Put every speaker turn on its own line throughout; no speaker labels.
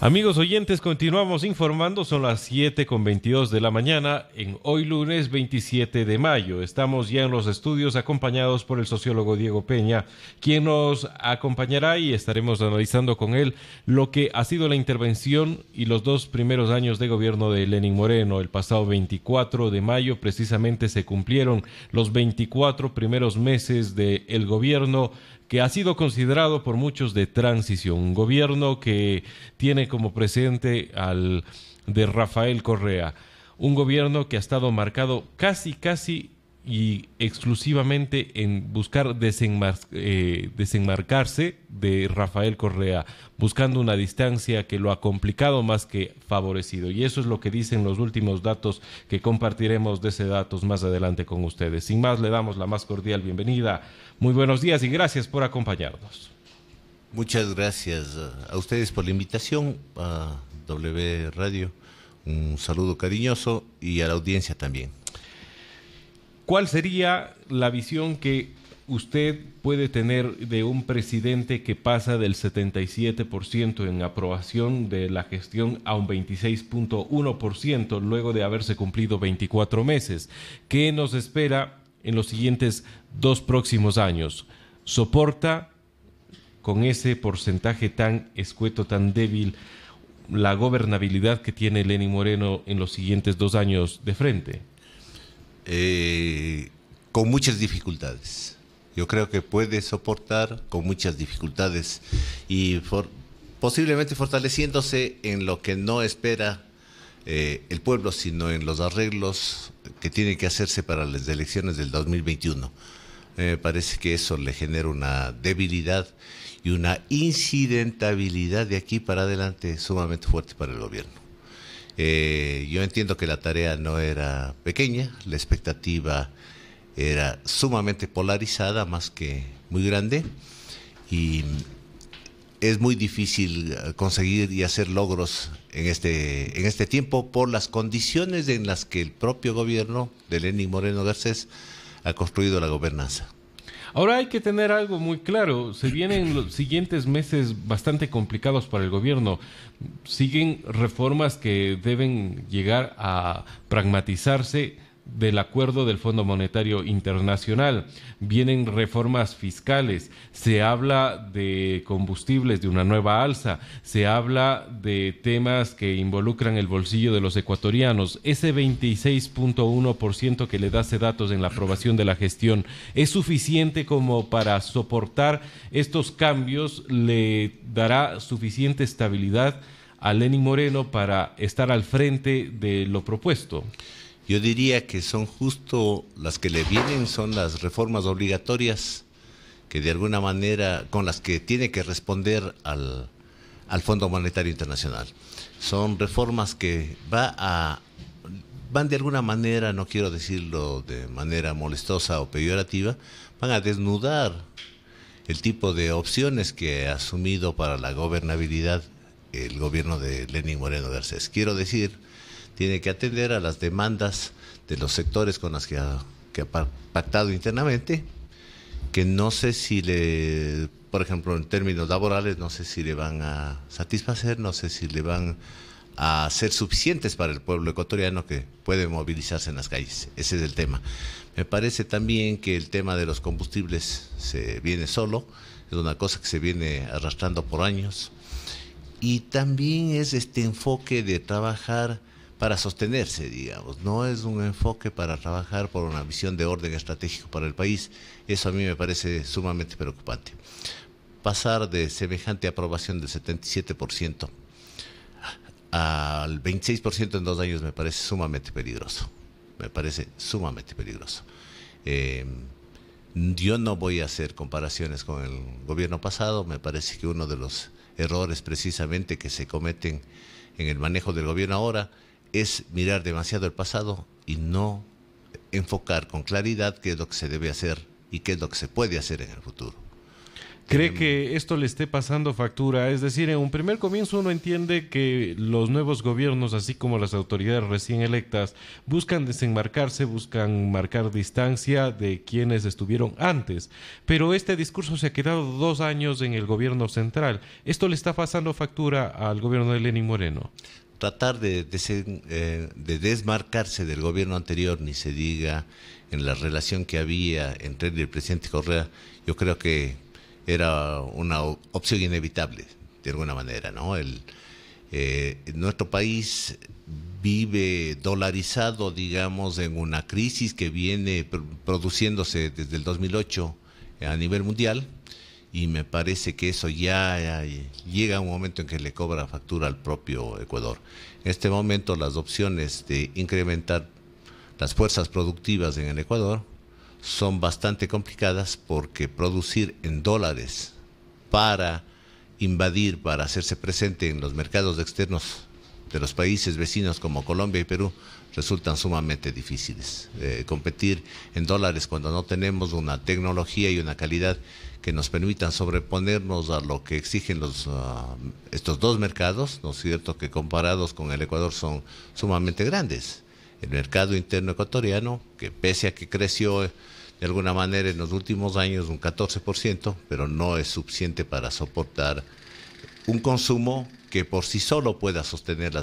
Amigos oyentes, continuamos informando, son las 7:22 de la mañana en hoy lunes 27 de mayo. Estamos ya en los estudios acompañados por el sociólogo Diego Peña, quien nos acompañará y estaremos analizando con él lo que ha sido la intervención y los 2 primeros años de gobierno de Lenín Moreno. El pasado 24 de mayo precisamente se cumplieron los 24 primeros meses del gobierno que ha sido considerado por muchos de transición, un gobierno que tiene como presidente al de Rafael Correa, un gobierno que ha estado marcado casi y exclusivamente en buscar desenmarcarse de Rafael Correa, buscando una distancia que lo ha complicado más que favorecido. Y eso es lo que dicen los últimos datos que compartiremos de ese datos más adelante con ustedes. Sin más, le damos la más cordial bienvenida. Muy buenos días y gracias por acompañarnos.
Muchas gracias a ustedes por la invitación a W Radio. Un saludo cariñoso y a la audiencia también.
¿Cuál sería la visión que usted puede tener de un presidente que pasa del 77% en aprobación de la gestión a un 26.1% luego de haberse cumplido 24 meses? ¿Qué nos espera en los siguientes 2 próximos años? ¿Soporta con ese porcentaje tan escueto, tan débil, la gobernabilidad que tiene Lenín Moreno en los siguientes 2 años de frente?
Con muchas dificultades. Yo creo que puede soportar con muchas dificultades y posiblemente fortaleciéndose en lo que no espera el pueblo, sino en los arreglos que tienen que hacerse para las elecciones del 2021. Me parece que eso le genera una debilidad y una incidentabilidad de aquí para adelante sumamente fuerte para el gobierno. Yo entiendo que la tarea no era pequeña, la expectativa era sumamente polarizada, más que muy grande, y es muy difícil conseguir y hacer logros en este tiempo por las condiciones en las que el propio gobierno de Lenín Moreno Garcés ha construido la gobernanza.
Ahora hay que tener algo muy claro, se vienen los siguientes meses bastante complicados para el gobierno, siguen reformas que deben llegar a pragmatizarse del acuerdo del Fondo Monetario Internacional, vienen reformas fiscales, se habla de combustibles, de una nueva alza, se habla de temas que involucran el bolsillo de los ecuatorianos. Ese 26.1% que le da datos en la aprobación de la gestión, ¿es suficiente como para soportar estos cambios? ¿Le dará suficiente estabilidad a Lenín Moreno para estar al frente de lo propuesto?
Yo diría que son justo las que le vienen, son las reformas obligatorias que de alguna manera, con las que tiene que responder al Fondo Monetario Internacional. Son reformas que van de alguna manera, no quiero decirlo de manera molestosa o peyorativa, van a desnudar el tipo de opciones que ha asumido para la gobernabilidad el gobierno de Lenín Moreno Garcés. Quiero decir, tiene que atender a las demandas de los sectores con los que ha pactado internamente, que no sé si por ejemplo, en términos laborales, no sé si le van a satisfacer, no sé si le van a ser suficientes para el pueblo ecuatoriano que puede movilizarse en las calles. Ese es el tema. Me parece también que el tema de los combustibles se viene solo, es una cosa que se viene arrastrando por años, y también es este enfoque de trabajar para sostenerse, digamos, no es un enfoque para trabajar por una visión de orden estratégico para el país. Eso a mí me parece sumamente preocupante. Pasar de semejante aprobación del 77% al 26% en 2 años me parece sumamente peligroso. Me parece sumamente peligroso. Yo no voy a hacer comparaciones con el gobierno pasado. Me parece que uno de los errores precisamente que se cometen en el manejo del gobierno ahora es mirar demasiado el pasado y no enfocar con claridad qué es lo que se debe hacer y qué es lo que se puede hacer en el futuro.
¿Cree que esto le esté pasando factura? Es decir, en un primer comienzo uno entiende que los nuevos gobiernos, así como las autoridades recién electas, buscan desenmarcarse, buscan marcar distancia de quienes estuvieron antes. Pero este discurso se ha quedado 2 años en el gobierno central. ¿Esto le está pasando factura al gobierno de Lenín Moreno?
Tratar de desmarcarse del gobierno anterior, ni se diga en la relación que había entre él y el presidente Correa, yo creo que era una opción inevitable, de alguna manera, ¿no? Nuestro país vive dolarizado, digamos, en una crisis que viene produciéndose desde el 2008 a nivel mundial, y me parece que eso ya llega a un momento en que le cobra factura al propio Ecuador. En este momento las opciones de incrementar las fuerzas productivas en el Ecuador son bastante complicadas, porque producir en dólares para invadir, para hacerse presente en los mercados externos de los países vecinos como Colombia y Perú, resultan sumamente difíciles. Competir en dólares cuando no tenemos una tecnología y una calidad que nos permitan sobreponernos a lo que exigen estos dos mercados, ¿no es cierto?, que comparados con el Ecuador son sumamente grandes. El mercado interno ecuatoriano, que pese a que creció de alguna manera en los últimos años un 14%, pero no es suficiente para soportar un consumo que por sí solo pueda sostener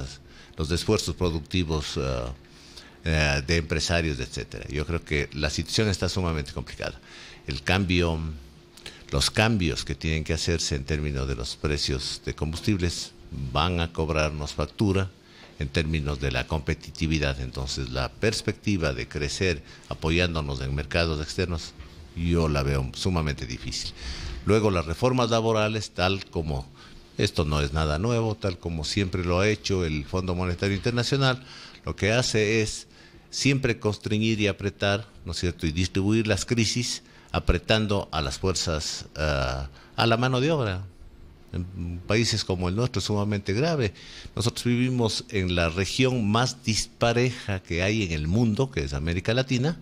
los esfuerzos productivos de empresarios, etcétera. Yo creo que la situación está sumamente complicada. Los cambios que tienen que hacerse en términos de los precios de combustibles van a cobrarnos factura en términos de la competitividad. Entonces, la perspectiva de crecer apoyándonos en mercados externos, yo la veo sumamente difícil. Luego, las reformas laborales, tal como, esto no es nada nuevo, tal como siempre lo ha hecho el Fondo Monetario Internacional, lo que hace es siempre constreñir y apretar, ¿no es cierto?, y distribuir las crisis apretando a las fuerzas, a la mano de obra. En países como el nuestro es sumamente grave. Nosotros vivimos en la región más dispareja que hay en el mundo, que es América Latina,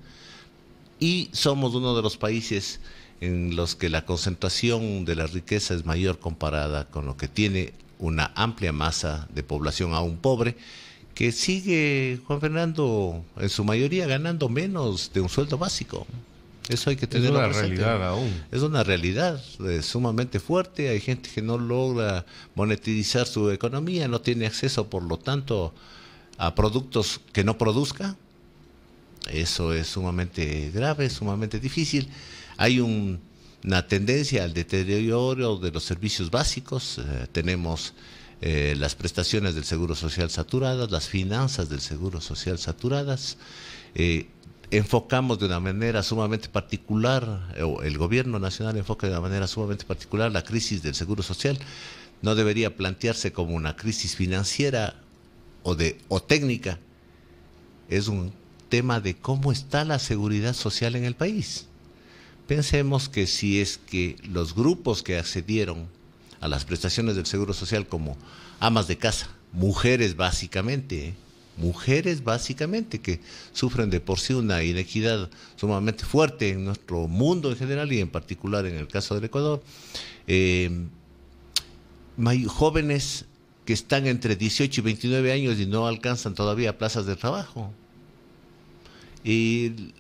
y somos uno de los países en los que la concentración de la riqueza es mayor comparada con lo que tiene una amplia masa de población aún pobre, que sigue, Juan Fernando, en su mayoría ganando menos de un sueldo básico. Eso hay que tenerlo presente.
Es una realidad aún.
Es una realidad sumamente fuerte. Hay gente que no logra monetizar su economía, no tiene acceso, por lo tanto, a productos que no produzca. Eso es sumamente grave, sumamente difícil. Hay una tendencia al deterioro de los servicios básicos. Tenemos las prestaciones del Seguro Social saturadas, las finanzas del Seguro Social saturadas. Enfocamos de una manera sumamente particular, o el gobierno nacional enfoca de una manera sumamente particular la crisis del Seguro Social. No debería plantearse como una crisis financiera o técnica. Es un tema de cómo está la seguridad social en el país. Pensemos que si es que los grupos que accedieron a las prestaciones del Seguro Social, como amas de casa, mujeres básicamente, que sufren de por sí una inequidad sumamente fuerte en nuestro mundo en general y en particular en el caso del Ecuador, jóvenes que están entre 18 y 29 años y no alcanzan todavía plazas de trabajo. Y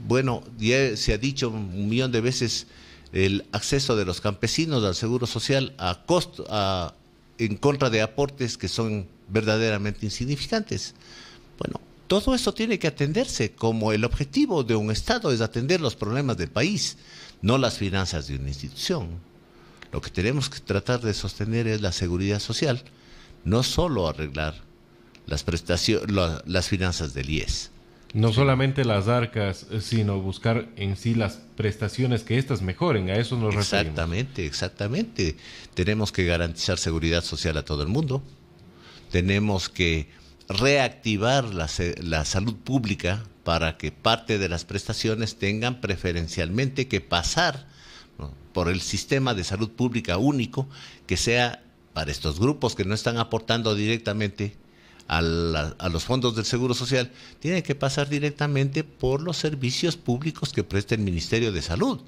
bueno, ya se ha dicho 1.000.000 de veces el acceso de los campesinos al Seguro Social en contra de aportes que son verdaderamente insignificantes. Bueno, todo eso tiene que atenderse, como el objetivo de un Estado es atender los problemas del país, no las finanzas de una institución. Lo que tenemos que tratar de sostener es la seguridad social, no solo arreglar las finanzas del IES.
No solamente las arcas, sino buscar en sí las prestaciones que éstas mejoren. A eso nos referimos.
Exactamente. Tenemos que garantizar seguridad social a todo el mundo. Tenemos que reactivar la salud pública para que parte de las prestaciones tengan preferencialmente que pasar, ¿no?, por el sistema de salud pública único, que sea para estos grupos que no están aportando directamente a los fondos del Seguro Social, tiene que pasar directamente por los servicios públicos que presta el Ministerio de Salud.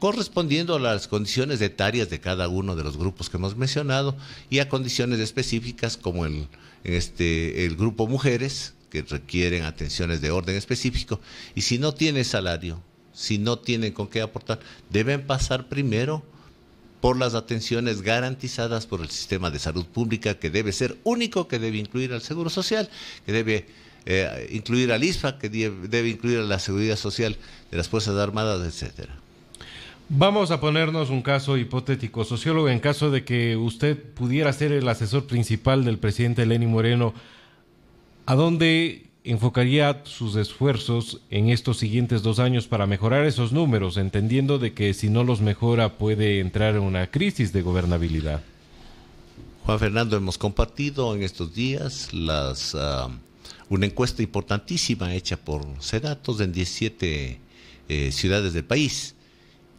correspondiendo a las condiciones etarias de cada uno de los grupos que hemos mencionado y a condiciones específicas como el grupo mujeres, que requieren atenciones de orden específico, y si no tiene salario, si no tienen con qué aportar, deben pasar primero por las atenciones garantizadas por el sistema de salud pública, que debe ser único, que debe incluir al Seguro Social, que debe incluir al ISFA, que debe incluir a la Seguridad Social de las Fuerzas Armadas, etcétera.
Vamos a ponernos un caso hipotético, sociólogo, en caso de que usted pudiera ser el asesor principal del presidente Lenín Moreno, ¿a dónde enfocaría sus esfuerzos en estos siguientes 2 años para mejorar esos números, entendiendo de que si no los mejora puede entrar en una crisis de gobernabilidad?
Juan Fernando, hemos compartido en estos días una encuesta importantísima hecha por Sedatos en 17 ciudades del país.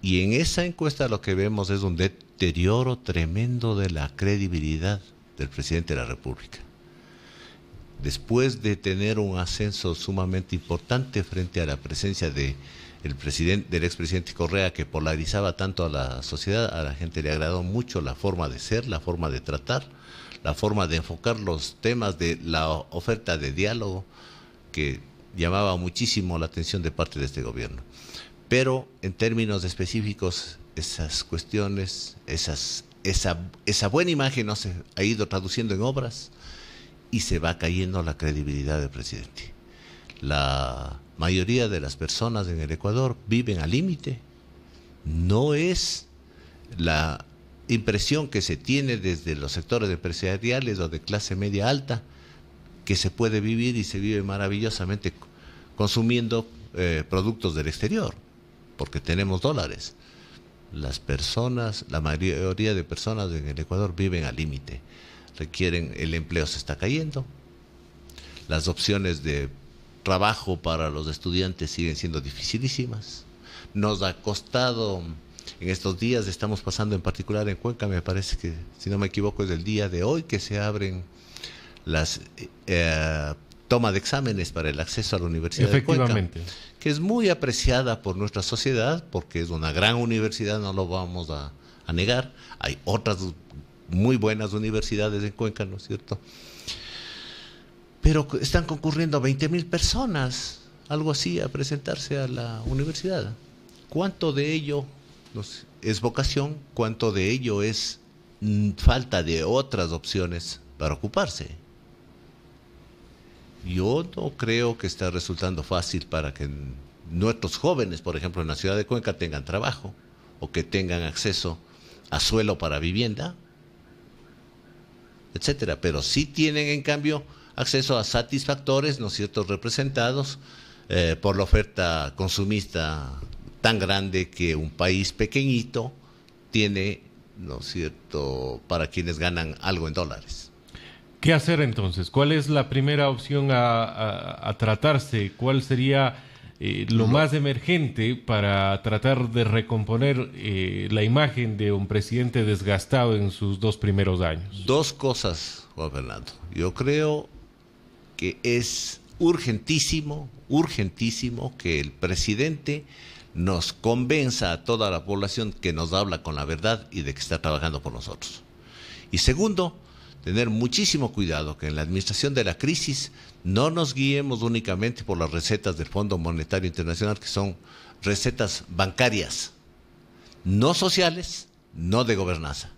Y en esa encuesta lo que vemos es un deterioro tremendo de la credibilidad del presidente de la República. Después de tener un ascenso sumamente importante frente a la presencia del expresidente Correa, que polarizaba tanto a la sociedad, a la gente le agradó mucho la forma de ser, la forma de tratar, la forma de enfocar los temas de la oferta de diálogo, que llamaba muchísimo la atención de parte de este gobierno. Pero en términos específicos, esas cuestiones, esa buena imagen no se ha ido traduciendo en obras y se va cayendo la credibilidad del presidente. La mayoría de las personas en el Ecuador viven al límite. No es la impresión que se tiene desde los sectores empresariales o de clase media alta, que se puede vivir y se vive maravillosamente consumiendo productos del exterior, porque tenemos dólares. La mayoría de personas en el Ecuador viven al límite, el empleo se está cayendo, las opciones de trabajo para los estudiantes siguen siendo dificilísimas. Nos ha costado, en estos días estamos pasando en particular en Cuenca, me parece que, si no me equivoco, es el día de hoy que se abren las toma de exámenes para el acceso a la Universidad de Cuenca, que es muy apreciada por nuestra sociedad, porque es una gran universidad, no lo vamos a negar. Hay otras muy buenas universidades en Cuenca, ¿no es cierto? Pero están concurriendo 20.000 personas, algo así, a presentarse a la universidad. ¿Cuánto de ello es vocación? ¿Cuánto de ello es falta de otras opciones para ocuparse? Yo no creo que está resultando fácil para que nuestros jóvenes, por ejemplo, en la ciudad de Cuenca, tengan trabajo o que tengan acceso a suelo para vivienda, etcétera. Pero sí tienen, en cambio, acceso a satisfactores, ¿no es cierto?, representados por la oferta consumista tan grande que un país pequeñito tiene, ¿no es cierto?, para quienes ganan algo en dólares.
¿Qué hacer entonces? ¿Cuál es la primera opción a tratarse? ¿Cuál sería lo más emergente para tratar de recomponer la imagen de un presidente desgastado en sus 2 primeros años?
2 cosas, Juan Fernando. Yo creo que es urgentísimo que el presidente nos convenza a toda la población que nos habla con la verdad y de que está trabajando por nosotros. Y segundo, tener muchísimo cuidado que en la administración de la crisis no nos guiemos únicamente por las recetas del Fondo Monetario Internacional, que son recetas bancarias, no sociales, no de gobernanza.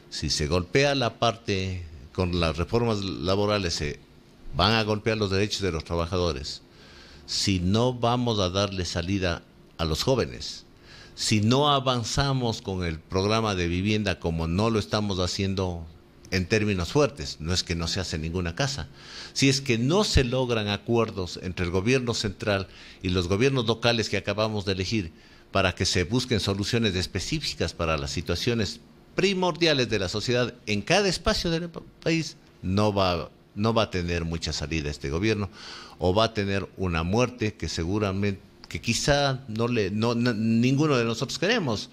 Si se golpea la parte con las reformas laborales, se van a golpear los derechos de los trabajadores. Si no vamos a darle salida a los jóvenes, si no avanzamos con el programa de vivienda como no lo estamos haciendo en términos fuertes, no es que no se hace ninguna casa, si es que no se logran acuerdos entre el gobierno central y los gobiernos locales que acabamos de elegir para que se busquen soluciones específicas para las situaciones primordiales de la sociedad en cada espacio del país, no va a tener mucha salida este gobierno, o va a tener una muerte que seguramente, que quizá ninguno de nosotros queremos.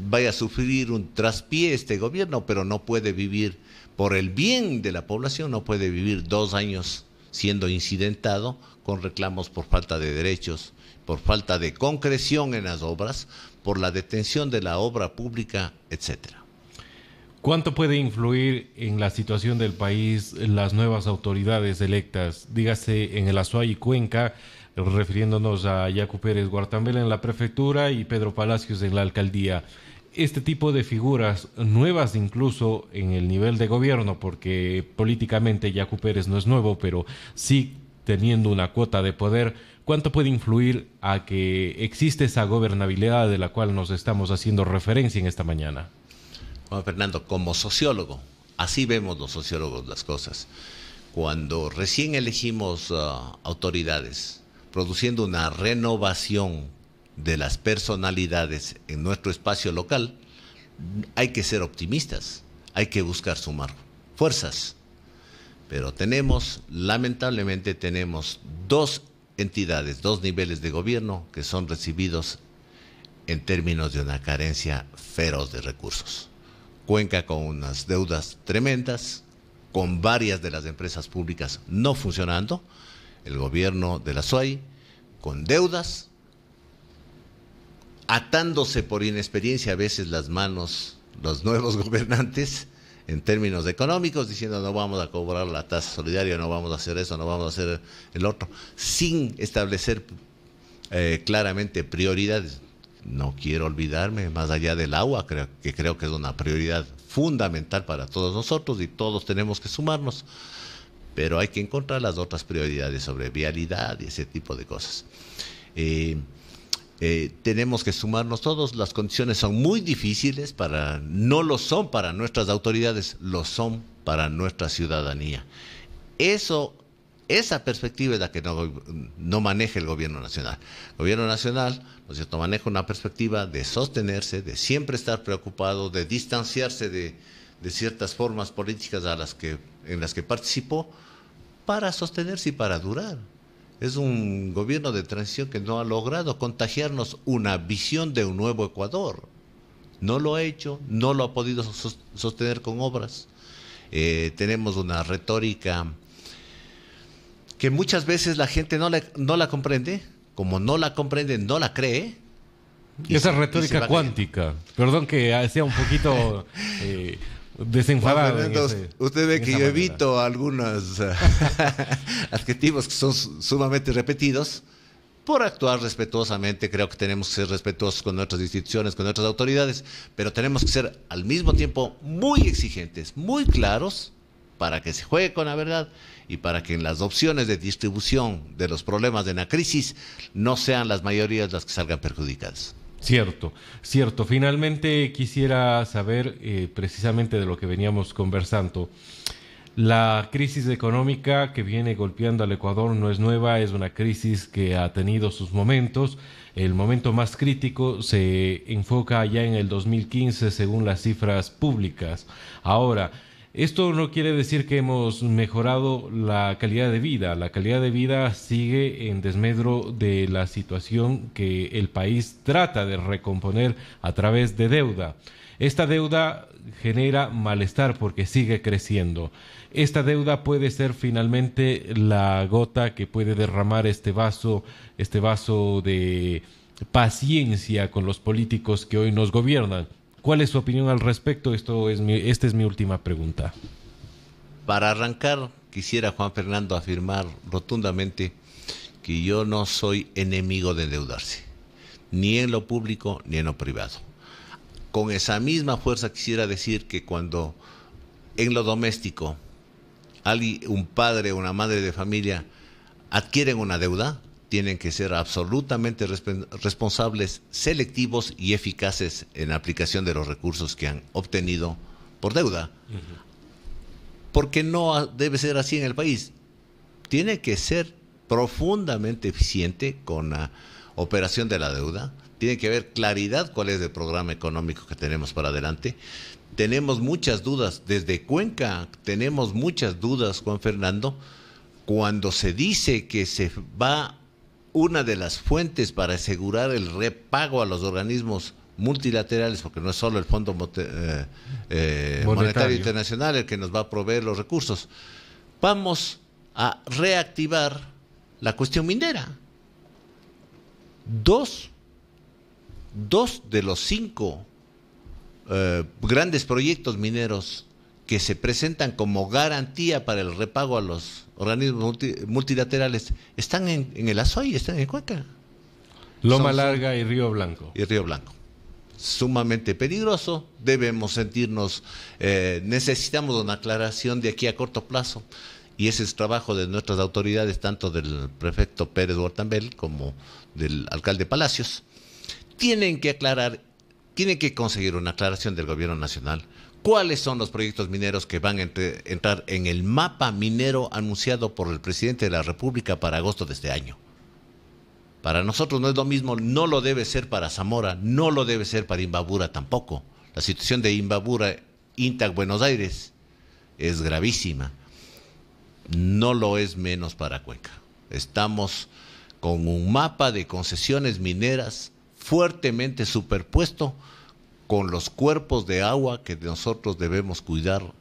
Vaya a sufrir un traspié este gobierno, pero no puede vivir, por el bien de la población, no puede vivir 2 años siendo incidentado con reclamos por falta de derechos, por falta de concreción en las obras, por la detención de la obra pública, etcétera.
¿Cuánto puede influir en la situación del país las nuevas autoridades electas? Dígase en el Azuay y Cuenca, refiriéndonos a Yacu Pérez Guartambela en la prefectura y Pedro Palacios en la alcaldía. Este tipo de figuras nuevas incluso en el nivel de gobierno, porque políticamente Yacu Pérez no es nuevo, pero sí teniendo una cuota de poder, ¿cuánto puede influir a que existe esa gobernabilidad de la cual nos estamos haciendo referencia en esta mañana?
Juan Fernando, como sociólogo, así vemos los sociólogos las cosas. Cuando recién elegimos autoridades, produciendo una renovación de las personalidades en nuestro espacio local, hay que ser optimistas, hay que buscar sumar fuerzas. Pero lamentablemente tenemos dos entidades, dos niveles de gobierno que son recibidos en términos de una carencia feroz de recursos. Cuenca con unas deudas tremendas, con varias de las empresas públicas no funcionando, el gobierno de la SUAY con deudas, atándose por inexperiencia a veces las manos los nuevos gobernantes en términos económicos, diciendo no vamos a cobrar la tasa solidaria, no vamos a hacer eso, no vamos a hacer el otro, sin establecer claramente prioridades. No quiero olvidarme, más allá del agua, creo que es una prioridad fundamental para todos nosotros y todos tenemos que sumarnos, pero hay que encontrar las otras prioridades sobre vialidad y ese tipo de cosas. Tenemos que sumarnos todos, las condiciones son muy difíciles, no lo son para nuestras autoridades, lo son para nuestra ciudadanía. Esa perspectiva es la que no maneja el gobierno nacional. El gobierno nacional, ¿no es cierto?, maneja una perspectiva de sostenerse, de siempre estar preocupado, de distanciarse de ciertas formas políticas en las que participó, para sostenerse y para durar. Es un gobierno de transición que no ha logrado contagiarnos una visión de un nuevo Ecuador. No lo ha hecho, no lo ha podido sostener con obras. Tenemos una retórica que muchas veces la gente no la comprende, como no la comprende, no la cree.
Esa retórica cuántica, perdón que sea un poquito desenfadado.
Usted ve que yo evito algunos adjetivos que son sumamente repetidos por actuar respetuosamente. Creo que tenemos que ser respetuosos con nuestras instituciones, con nuestras autoridades, pero tenemos que ser al mismo tiempo muy exigentes, muy claros, para que se juegue con la verdad y para que en las opciones de distribución de los problemas de la crisis no sean las mayorías las que salgan perjudicadas.
Cierto, cierto. Finalmente quisiera saber precisamente de lo que veníamos conversando. La crisis económica que viene golpeando al Ecuador no es nueva, es una crisis que ha tenido sus momentos. El momento más crítico se enfoca ya en el 2015 según las cifras públicas. Ahora, esto no quiere decir que hemos mejorado la calidad de vida. La calidad de vida sigue en desmedro de la situación que el país trata de recomponer a través de deuda. Esta deuda genera malestar porque sigue creciendo. Esta deuda puede ser finalmente la gota que puede derramar este vaso de paciencia con los políticos que hoy nos gobiernan. ¿Cuál es su opinión al respecto? Esta es mi última pregunta.
Para arrancar, quisiera, Juan Fernando, afirmar rotundamente que yo no soy enemigo de endeudarse, ni en lo público ni en lo privado. Con esa misma fuerza quisiera decir que cuando en lo doméstico un padre o una madre de familia adquieren una deuda, tienen que ser absolutamente responsables, selectivos y eficaces en la aplicación de los recursos que han obtenido por deuda. Porque no debe ser así en el país. Tiene que ser profundamente eficiente con la operación de la deuda. Tiene que haber claridad cuál es el programa económico que tenemos para adelante. Tenemos muchas dudas. Desde Cuenca tenemos muchas dudas, Juan Fernando, cuando se dice que se va una de las fuentes para asegurar el repago a los organismos multilaterales, porque no es solo el Fondo Monetario Internacional el que nos va a proveer los recursos. Vamos a reactivar la cuestión minera. Dos de los 5 grandes proyectos mineros que se presentan como garantía para el repago a los organismos multilaterales están en el Azuay, están en Cuenca.
Loma Larga y Río Blanco.
Y Río Blanco. Sumamente peligroso, debemos sentirnos, necesitamos una aclaración de aquí a corto plazo, y ese es trabajo de nuestras autoridades, tanto del prefecto Pérez Huertambel como del alcalde Palacios. Tienen que aclarar, tienen que conseguir una aclaración del gobierno nacional. ¿Cuáles son los proyectos mineros que van a entrar en el mapa minero anunciado por el presidente de la República para agosto de este año? Para nosotros no es lo mismo, no lo debe ser para Zamora, no lo debe ser para Imbabura tampoco. La situación de Imbabura, Intac, Buenos Aires, es gravísima. No lo es menos para Cuenca. Estamos con un mapa de concesiones mineras fuertemente superpuesto con los cuerpos de agua que nosotros debemos cuidar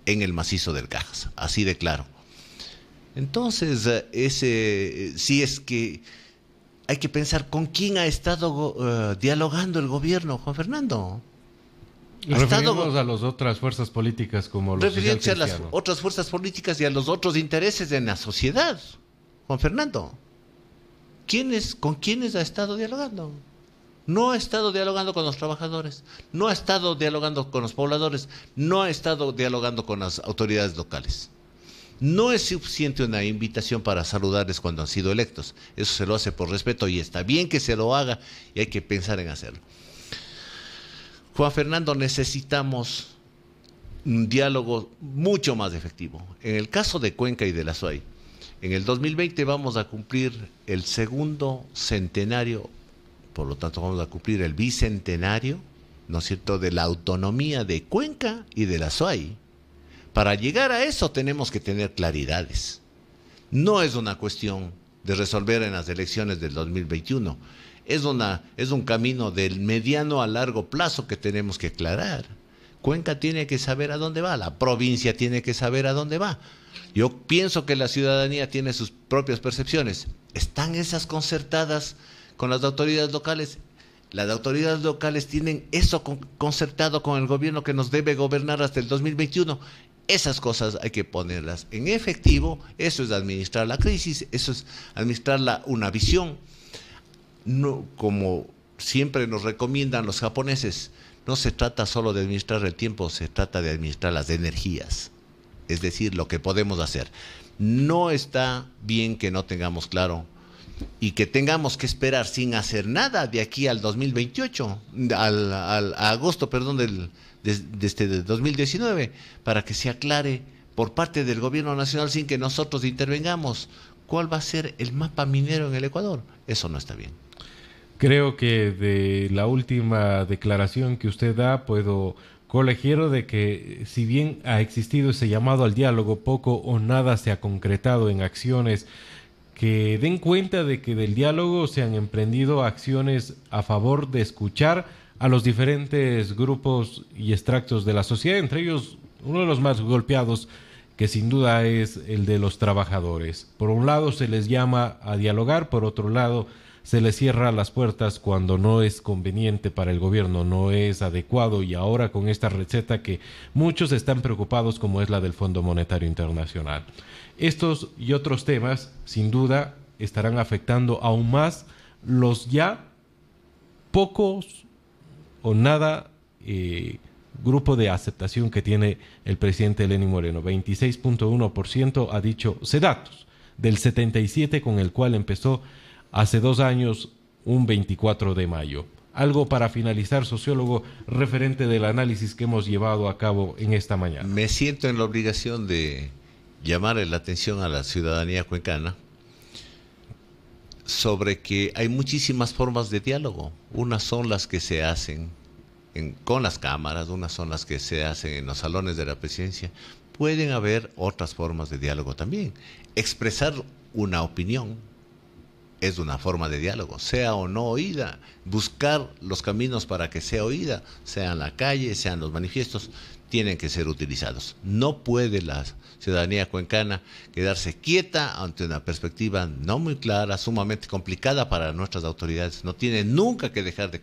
en el macizo del Cajas, así de claro. Entonces, sí es que hay que pensar con quién ha estado dialogando el gobierno, Juan Fernando.
Referimos a las otras fuerzas políticas como los
refiriéndose a las otras fuerzas políticas y a los otros intereses de la sociedad, Juan Fernando. ¿Con quiénes ha estado dialogando? No ha estado dialogando con los trabajadores, no ha estado dialogando con los pobladores, no ha estado dialogando con las autoridades locales. No es suficiente una invitación para saludarles cuando han sido electos. Eso se lo hace por respeto y está bien que se lo haga y hay que pensar en hacerlo. Juan Fernando, necesitamos un diálogo mucho más efectivo. En el caso de Cuenca y de la Azuay, en el 2020 vamos a cumplir el 2º centenario, por lo tanto vamos a cumplir el bicentenario, ¿no es cierto?, de la autonomía de Cuenca y de la Azuay. Para llegar a eso tenemos que tener claridades. No es una cuestión de resolver en las elecciones del 2021. Es un camino del mediano a largo plazo que tenemos que aclarar. Cuenca tiene que saber a dónde va, la provincia tiene que saber a dónde va. Yo pienso que la ciudadanía tiene sus propias percepciones. ¿Están esas concertadas con las autoridades locales? Las autoridades locales tienen eso concertado con el gobierno que nos debe gobernar hasta el 2021. Esas cosas hay que ponerlas en efectivo. Eso es administrar la crisis, eso es administrar una visión. No, como siempre nos recomiendan los japoneses, no se trata solo de administrar el tiempo, se trata de administrar las energías, es decir, lo que podemos hacer. No está bien que no tengamos claro y que tengamos que esperar sin hacer nada de aquí al 2028, a agosto, perdón, de 2019, para que se aclare por parte del gobierno nacional sin que nosotros intervengamos cuál va a ser el mapa minero en el Ecuador. Eso no está bien.
Creo que de la última declaración que usted da puedo colegir de que si bien ha existido ese llamado al diálogo, poco o nada se ha concretado en acciones que den cuenta de que del diálogo se han emprendido acciones a favor de escuchar a los diferentes grupos y extractos de la sociedad, entre ellos uno de los más golpeados, que sin duda es el de los trabajadores. Por un lado se les llama a dialogar, por otro lado se les cierra las puertas cuando no es conveniente para el gobierno, no es adecuado, y ahora con esta receta que muchos están preocupados, como es la del Fondo Monetario Internacional. Estos y otros temas, sin duda, estarán afectando aún más los ya pocos o nada grupo de aceptación que tiene el presidente Lenín Moreno. 26.1% ha dicho Sedatos, del 77% con el cual empezó hace 2 años, un 24 de mayo. Algo para finalizar, sociólogo, referente del análisis que hemos llevado a cabo en esta mañana.
Me siento en la obligación de llamarle la atención a la ciudadanía cuencana sobre que hay muchísimas formas de diálogo. Unas son las que se hacen con las cámaras, unas son las que se hacen en los salones de la presidencia. Pueden haber otras formas de diálogo también. Expresar una opinión es una forma de diálogo, sea o no oída. Buscar los caminos para que sea oída, sea en la calle, sean los manifiestos. tienen que ser utilizados. No puede la ciudadanía cuencana quedarse quieta ante una perspectiva no muy clara, sumamente complicada para nuestras autoridades. No tiene nunca que dejar de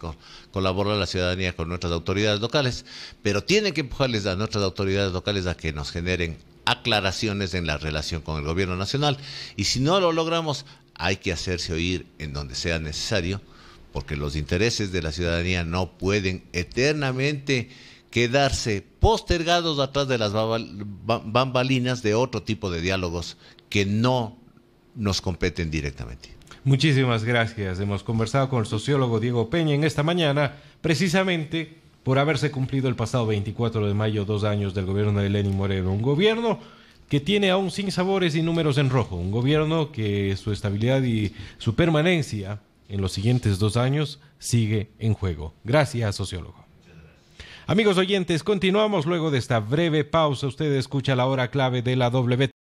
colaborar la ciudadanía con nuestras autoridades locales, pero tiene que empujarles a nuestras autoridades locales a que nos generen aclaraciones en la relación con el gobierno nacional. Y si no lo logramos, hay que hacerse oír en donde sea necesario, porque los intereses de la ciudadanía no pueden eternamente quedarse postergados atrás de las bambalinas de otro tipo de diálogos que no nos competen directamente.
Muchísimas gracias. Hemos conversado con el sociólogo Diego Peña en esta mañana, precisamente por haberse cumplido el pasado 24 de mayo 2 años del gobierno de Lenín Moreno. Un gobierno que tiene aún sinsabores y números en rojo. Un gobierno que su estabilidad y su permanencia en los siguientes 2 años sigue en juego. Gracias, sociólogo. Amigos oyentes, continuamos luego de esta breve pausa. Usted escucha la hora clave de la W.